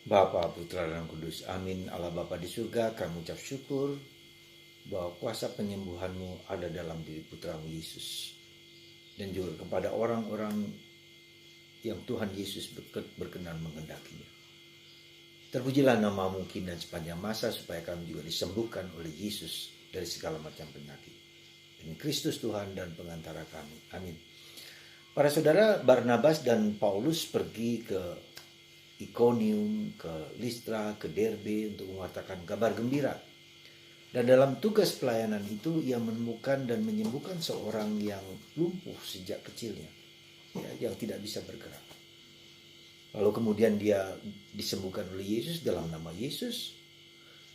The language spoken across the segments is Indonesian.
Bapa, Putra, dan Kudus. Amin. Allah Bapa di surga, kami ucap syukur bahwa kuasa penyembuhan-Mu ada dalam diri Putra-Mu Yesus. Dan juga kepada orang-orang yang Tuhan Yesus berkenan mengendakinya. Terpujilah nama-Mu kini dan sepanjang masa supaya kami juga disembuhkan oleh Yesus dari segala macam penyakit. Demi Kristus Tuhan dan pengantara kami. Amin. Para saudara, Barnabas dan Paulus pergi ke Ikonium, ke Listra, ke Derbe untuk mengatakan kabar gembira. Dan dalam tugas pelayanan itu ia menemukan dan menyembuhkan seorang yang lumpuh sejak kecilnya, ya, yang tidak bisa bergerak. Lalu kemudian dia disembuhkan oleh Yesus dalam nama Yesus,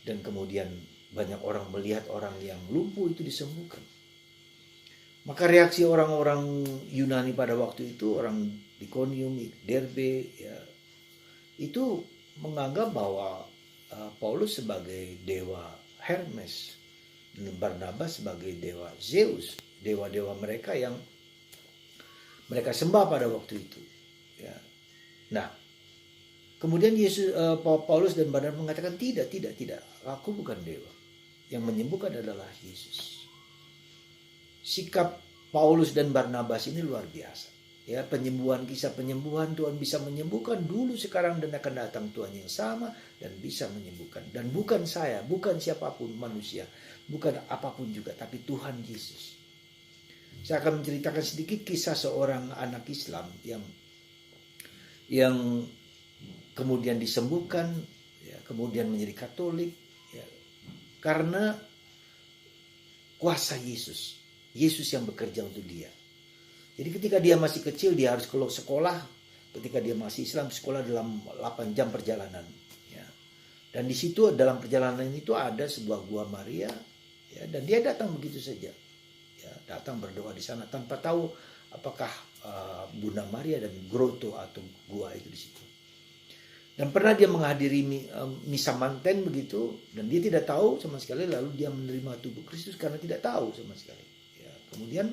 dan kemudian banyak orang melihat orang yang lumpuh itu disembuhkan. Maka reaksi orang-orang Yunani pada waktu itu, orang Ikonium, Derbe, ya, itu menganggap bahwa Paulus sebagai dewa Hermes dan Barnabas sebagai dewa Zeus, dewa-dewa mereka yang mereka sembah pada waktu itu. Ya. Nah, kemudian Paulus dan Barnabas mengatakan tidak, aku bukan dewa. Yang menyembuhkan adalah Yesus. Sikap Paulus dan Barnabas ini luar biasa. Ya, kisah penyembuhan, Tuhan bisa menyembuhkan dulu, sekarang, dan akan datang Tuhan yang sama dan bisa menyembuhkan. Dan bukan saya, bukan siapapun manusia, bukan apapun juga, tapi Tuhan Yesus. Saya akan menceritakan sedikit kisah seorang anak Islam yang kemudian disembuhkan, ya, kemudian menjadi Katolik, ya, karena kuasa Yesus. Yesus yang bekerja untuk dia. Jadi ketika dia masih kecil, dia harus keluar sekolah. Ketika dia masih Islam, sekolah dalam 8 jam perjalanan. Ya. Dan di situ dalam perjalanan itu ada sebuah gua Maria. Ya, dan dia datang begitu saja. Ya, datang berdoa di sana tanpa tahu apakah Bunda Maria dan grotto atau gua itu di situ. Dan pernah dia menghadiri misa manten begitu. Dan dia tidak tahu sama sekali. Lalu dia menerima tubuh Kristus karena tidak tahu sama sekali. Ya, kemudian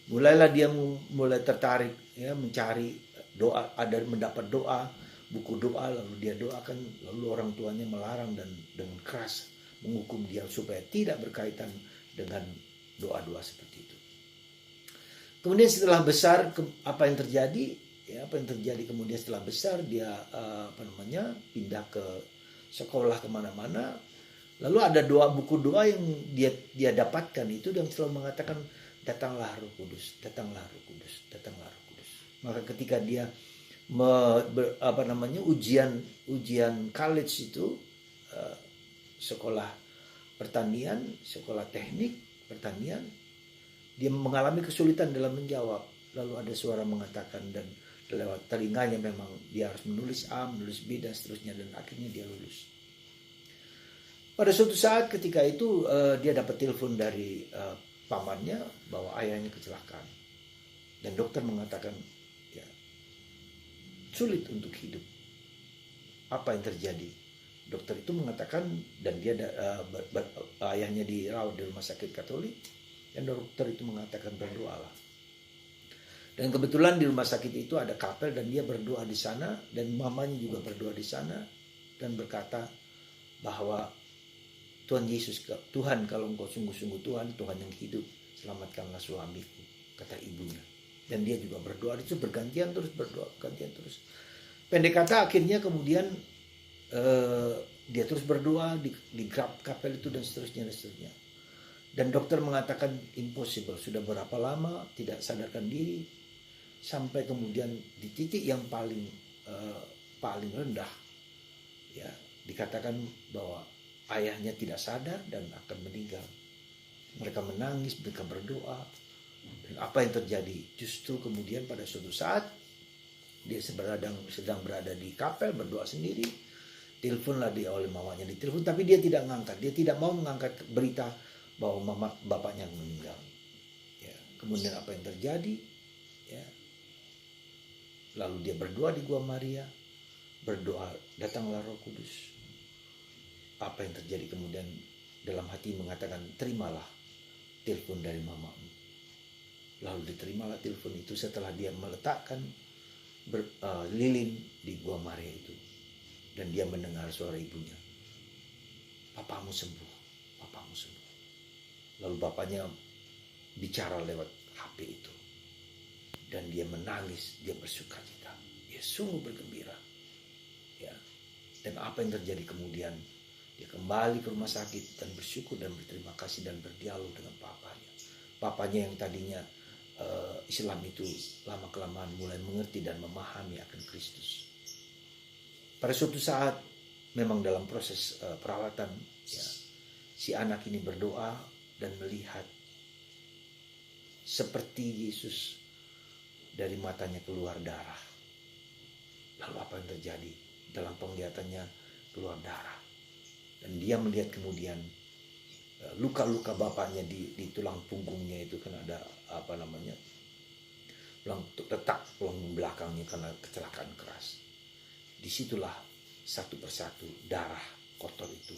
mulailah dia mulai tertarik, ya, mencari doa, ada mendapat doa, buku doa, lalu dia doakan, lalu orang tuanya melarang dan dengan keras menghukum dia supaya tidak berkaitan dengan doa-doa seperti itu. Kemudian setelah besar, apa yang terjadi kemudian setelah besar, dia pindah ke sekolah kemana-mana. Lalu ada buku doa yang dia dapatkan itu, dan selalu mengatakan, datanglah Roh Kudus, datanglah Roh Kudus, datanglah Roh Kudus. Maka ketika dia ujian college itu, sekolah pertanian, sekolah teknik pertanian, dia mengalami kesulitan dalam menjawab. Lalu ada suara mengatakan, dan lewat telinganya memang dia harus menulis A, menulis B, dan seterusnya, dan akhirnya dia lulus. Pada suatu saat ketika itu dia dapat telepon dari pamannya bahwa ayahnya kecelakaan. Dan dokter mengatakan, ya, sulit untuk hidup. Apa yang terjadi? Dokter itu mengatakan, dan dia ayahnya dirawat di rumah sakit Katolik, dan dokter itu mengatakan, berdoalah. Dan kebetulan di rumah sakit itu ada kapel, dan dia berdoa di sana, dan mamanya juga berdoa di sana, dan berkata bahwa Tuhan Yesus, Tuhan, kalau engkau sungguh-sungguh Tuhan yang hidup, selamatkanlah suamiku, kata ibunya. Dan dia juga berdoa, itu bergantian terus berdoa, bergantian terus. Pendek kata, akhirnya kemudian dia terus berdoa di kapel itu, dan seterusnya, dan seterusnya. Dan dokter mengatakan impossible, sudah berapa lama tidak sadarkan diri, sampai kemudian di titik yang paling rendah, ya, dikatakan bahwa ayahnya tidak sadar dan akan meninggal. Mereka menangis, mereka berdoa. Dan apa yang terjadi? Justru kemudian pada suatu saat dia sedang berada di kapel berdoa sendiri. Teleponlah dia oleh mamanya, ditelepon, tapi dia tidak mengangkat. Dia tidak mau mengangkat berita bahwa bapaknya meninggal. Ya, kemudian apa yang terjadi? Ya, lalu dia berdoa di Gua Maria, berdoa, datanglah Roh Kudus. Apa yang terjadi kemudian? Dalam hati mengatakan, terimalah telepon dari mamamu. Lalu diterimalah telepon itu setelah dia meletakkan lilin di Gua Maria itu. Dan dia mendengar suara ibunya. Papamu sembuh, papamu sembuh. Lalu bapaknya bicara lewat HP itu. Dan dia menangis, dia bersukacita. Dia sungguh bergembira. Ya. Dan apa yang terjadi kemudian? Dia kembali ke rumah sakit dan bersyukur dan berterima kasih dan berdialog dengan papanya. Papanya yang tadinya Islam itu lama-kelamaan mulai mengerti dan memahami akan Kristus. Pada suatu saat memang dalam proses perawatan, ya, si anak ini berdoa dan melihat seperti Yesus dari matanya keluar darah. Lalu apa yang terjadi? Dalam penglihatannya keluar darah. Dan dia melihat kemudian luka-luka bapaknya di tulang punggungnya itu kan ada tulang retak tulang belakangnya karena kecelakaan keras. Disitulah satu persatu darah kotor itu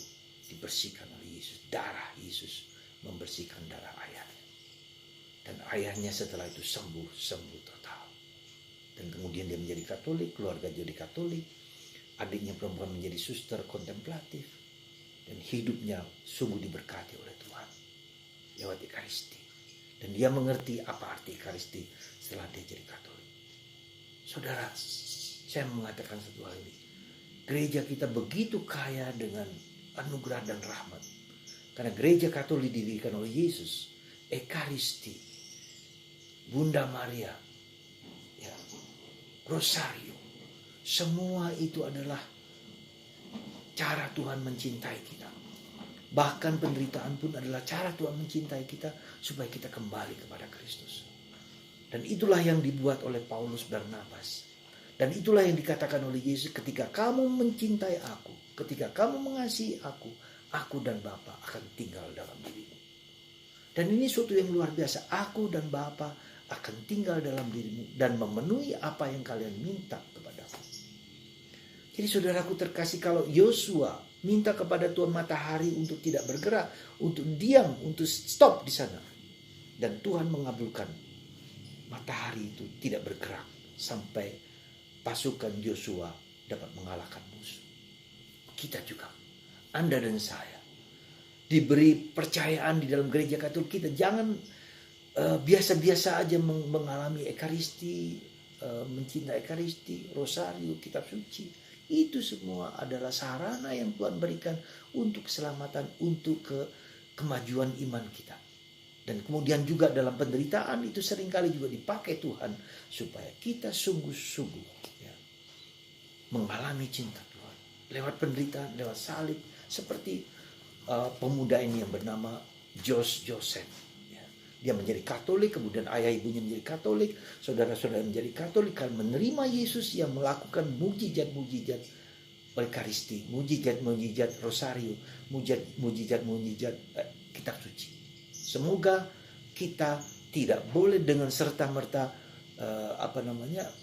dibersihkan oleh Yesus. Darah Yesus membersihkan darah ayahnya. Dan ayahnya setelah itu sembuh total. Dan kemudian dia menjadi Katolik, keluarga jadi Katolik. Adiknya perempuan menjadi suster kontemplatif. Dan hidupnya sungguh diberkati oleh Tuhan lewat Ekaristi. Dan dia mengerti apa arti Ekaristi setelah dia jadi Katolik. Saudara, saya mengatakan satu hal ini. Gereja kita begitu kaya dengan anugerah dan rahmat. Karena gereja Katolik didirikan oleh Yesus. Ekaristi, Bunda Maria, ya, Rosario. Semua itu adalah cara Tuhan mencintai kita. Bahkan penderitaan pun adalah cara Tuhan mencintai kita supaya kita kembali kepada Kristus. Dan itulah yang dibuat oleh Paulus Barnabas. Dan itulah yang dikatakan oleh Yesus, ketika kamu mencintai aku, ketika kamu mengasihi aku dan Bapa akan tinggal dalam dirimu. Dan ini suatu yang luar biasa. Aku dan Bapa akan tinggal dalam dirimu dan memenuhi apa yang kalian minta kepadaku. Jadi saudaraku terkasih, kalau Yosua minta kepada Tuhan matahari untuk tidak bergerak, untuk diam, untuk stop di sana. Dan Tuhan mengabulkan matahari itu tidak bergerak sampai pasukan Yosua dapat mengalahkan musuh. Kita juga, Anda dan saya, diberi percayaan di dalam gereja Katolik kita. Jangan biasa-biasa aja mengalami Ekaristi, mencintai Ekaristi, Rosario, kitab suci. Itu semua adalah sarana yang Tuhan berikan untuk keselamatan, untuk kemajuan iman kita. Dan kemudian juga dalam penderitaan itu seringkali juga dipakai Tuhan supaya kita sungguh-sungguh, ya, mengalami cinta Tuhan. Lewat penderitaan, lewat salib. Seperti pemuda ini yang bernama Joseph. Dia menjadi Katolik, kemudian ayah ibunya menjadi Katolik, saudara-saudara menjadi Katolik, karena menerima Yesus yang melakukan mujizat-mujizat Ekaristi, mujizat-mujizat Rosario, mujizat-mujizat kitab suci. Semoga kita tidak boleh dengan serta-merta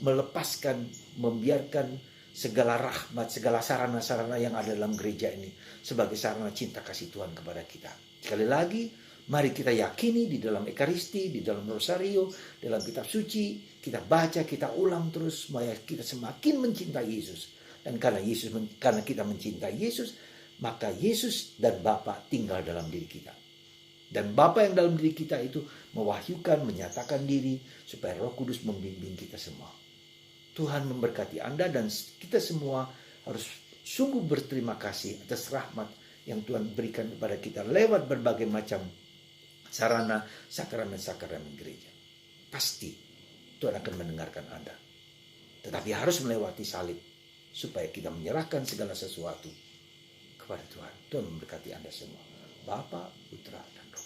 melepaskan, membiarkan segala rahmat, segala sarana-sarana yang ada dalam gereja ini sebagai sarana cinta kasih Tuhan kepada kita. Sekali lagi, mari kita yakini di dalam Ekaristi, di dalam Rosario, dalam kitab suci, kita baca, kita ulang terus supaya kita semakin mencintai Yesus. Dan karena kita mencintai Yesus, maka Yesus dan Bapa tinggal dalam diri kita. Dan Bapa yang dalam diri kita itu mewahyukan, menyatakan diri supaya Roh Kudus membimbing kita semua. Tuhan memberkati Anda dan kita semua harus sungguh berterima kasih atas rahmat yang Tuhan berikan kepada kita lewat berbagai macam sarana sakramen-sakramen gereja. Pasti Tuhan akan mendengarkan Anda. Tetapi harus melewati salib supaya kita menyerahkan segala sesuatu kepada Tuhan. Tuhan memberkati Anda semua. Bapa, Putra, dan Roh